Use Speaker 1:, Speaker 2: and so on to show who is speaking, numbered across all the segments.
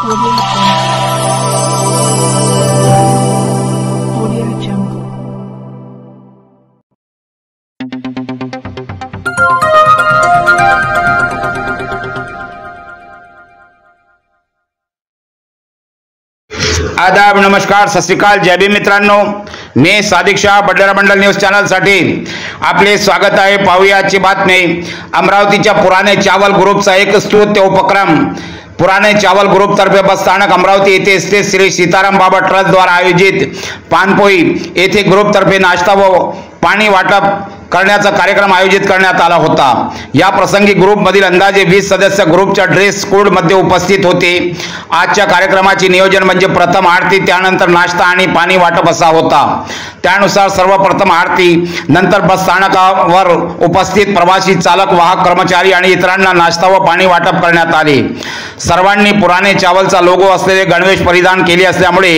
Speaker 1: Audio Jungle.
Speaker 2: आदाब, नमस्कार, सत श्री अकाल, जय भीम मित्रांनो. मी सादिक शाह, बडनेरा मंडल न्यूज चॅनल साठी आपले स्वागत आहे. पाहूया आजची बातमी. अमरावतीच्या पुराणे चावल ग्रुपचा एक स्तुत्य उपक्रम. पुराणे चावल ग्रुप तर्फे बस स्थानक अमरावती येथे स्थित श्री सीताराम बाबा ट्रस्ट द्वारा आयोजित पानपोई येथे ग्रुप तर्फे नाश्ता व पाणी वाटप करण्याचा कार्यक्रम आयोजित करण्यात आला होता. या प्रसंगी ग्रुप मधील अंदाजे 20 सदस्य ग्रुपच्या ड्रेस कोड मध्ये उपस्थित होते. आजच्या कार्यक्रमाचे नियोजन म्हणजे प्रथम आरती, त्यानंतर नाश्ता आणि पाणी वाटप असा होता. त्यानुसार सर्वप्रथम आरती, नंतर बस स्थानकावर उपस्थित प्रवासी, चालक, वाहक, कर्मचारी आणि इतरांना नाश्ता व पाणी वाटप करण्यात आले. सर्वांनी पुराणे चावलचा लोगो असलेले गणवेश परिधान केले असल्यामुळे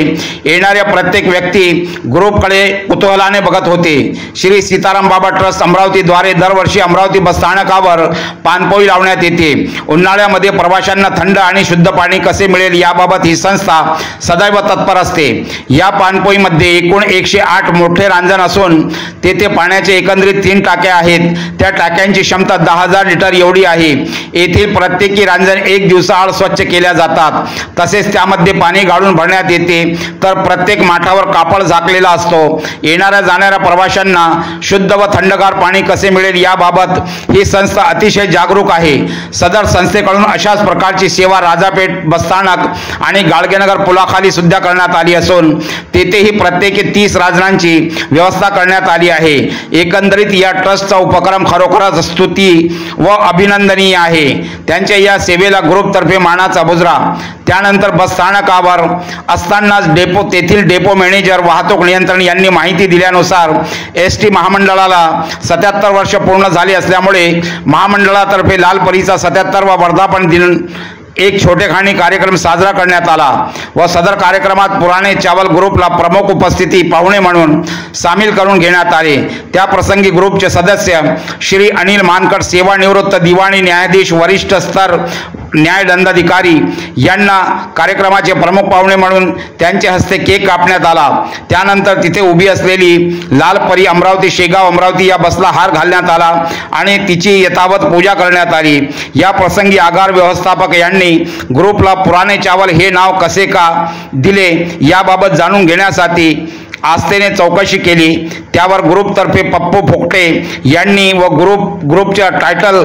Speaker 2: येणाऱ्या प्रत्येक व्यक्ती ग्रुपकडे कुतूहलाने बघत होते. श्री सीताराम बाबा ट्रस्ट अमरावती द्वारे दरवर्षी अमरावती बस स्थानकावर पानपोई लावण्यात येते. उन्हाळ्यामध्ये प्रवाशांना थंड आणि शुद्ध पाणी कसे मिळेल याबाबत ही संस्था सदैव तत्पर असते. या पानपोईमध्ये एकूण 108 मोठे रांजण असून तेथे पाण्याचे एकंदरीत 3 टाक्या आहेत. त्या टाक्यांची क्षमता 10,000 लिटर एवढी आहे. येथील प्रत्येकी रांजण 1 दिवसाआड स्वच्छ केल्या जातात. तसेच त्यामध्ये पाणी गाळून भरण्यात येते. तर प्रत्येक माठावर कापड झाकलेला असतो. येणाऱ्या जाणाऱ्या प्रवाशांना शुद्ध व थंडगार पाणी कसे मिळेल याबाबत ही संस्था अतिशय जागरूक आहे. सदर संस्थेकडून अशाच प्रकारची सेवा राजापेठ बसस्थानक आणि गाडगेनगर पुलाखाली सुद्धा करण्यात आली असून तेथेही प्रत्येकी 30 रांजणांची व्यवस्था करण्यात आली आहे. एकंदरीत या ट्रस्टचा उपक्रम खरोखरच स्तुती व अभिनंदनीय आहे. त्यांच्या या सेवेला ग्रुप तर्फे मानाचा मुजरा. त्यानंतर बस स्थानकावर असतानाच तेथील डेपो मॅनेजर, वाहतूक नियंत्रण यांनी माहिती दिल्यानुसार एसटी महामंडळाला 77 वर्ष पूर्ण झाली असल्यामुळे महामंडळातर्फे लालपरीचा 77वा वर्धापन दिन एक छोटेखानी कार्यक्रम साजरा करण्यात आला व सदर कार्यक्रमात पुराणे चावल ग्रुपला प्रमुख उपस्थिती पाहुणे म्हणून सामील करून घेण्यात आले. त्या प्रसंगी ग्रुपचे सदस्य श्री अनिल मानकर, सेवानिवृत्त दिवाणी न्यायाधीश, वरिष्ठ स्तर न्यायदंडाधिकारी यांना कार्यक्रमाचे प्रमुख पाहुणे म्हणून त्यांच्या हस्ते केक कापण्यात आला. त्यानंतर तिथे उभी असलेली लालपरी अमरावती शेगाव अमरावती या बसला हार घालण्यात आला आणि तिची यथावत पूजा करण्यात आली. या प्रसंगी आगार व्यवस्थापक यांनी ग्रुपला पुराणे चावल हे नाव कसे का दिले याबाबत जाणून घेण्यासाठी आस्थेने चौकशी केली. त्यावर ग्रुपतर्फे पप्पू फोकटे यांनी व ग्रुपच्या टायटल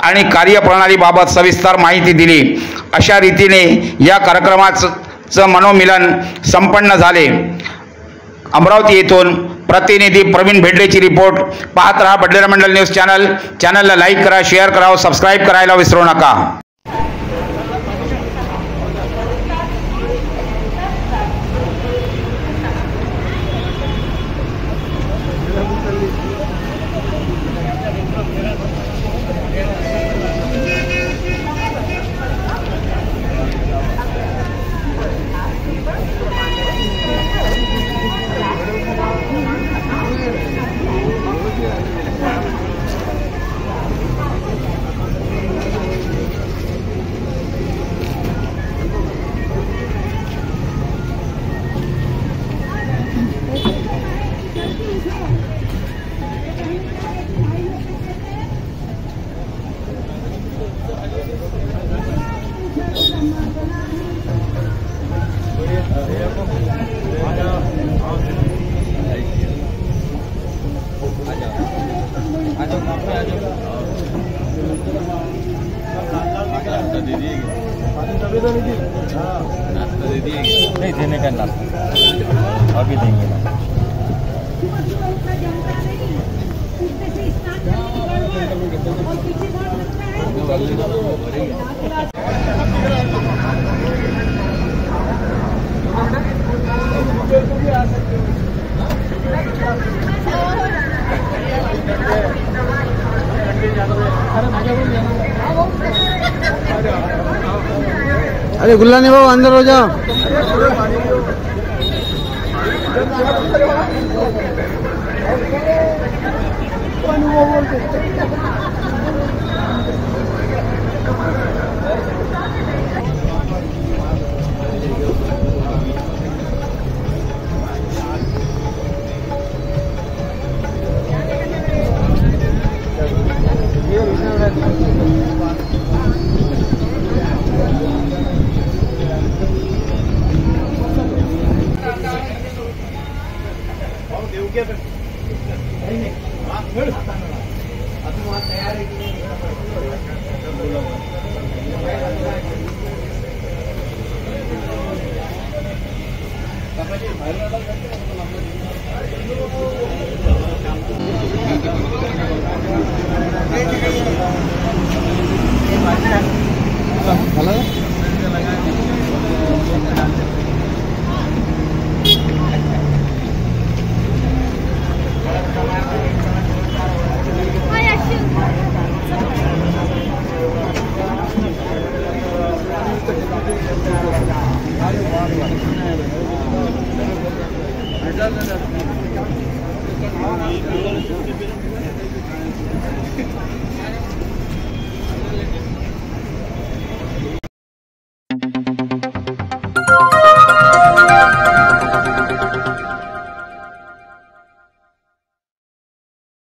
Speaker 2: आणि कार्यप्रणालीबाबत सविस्तर माहिती दिली. अशा रीतीने या कार्यक्रमाचं मनोमिलन संपन्न झाले. अमरावती येथून प्रतिनिधी प्रवीण भेड्डेची रिपोर्ट. पाहत रहा बडनेरा मंडल न्यूज चॅनल. चॅनलला लाईक करा, शेअर करा व सबस्क्राईब करायला विसरू नका.
Speaker 3: नहीं देने का नाश्ता अभी देंगे ना.
Speaker 4: अरे गुल्लानी बाबू अंदर हो जाओ.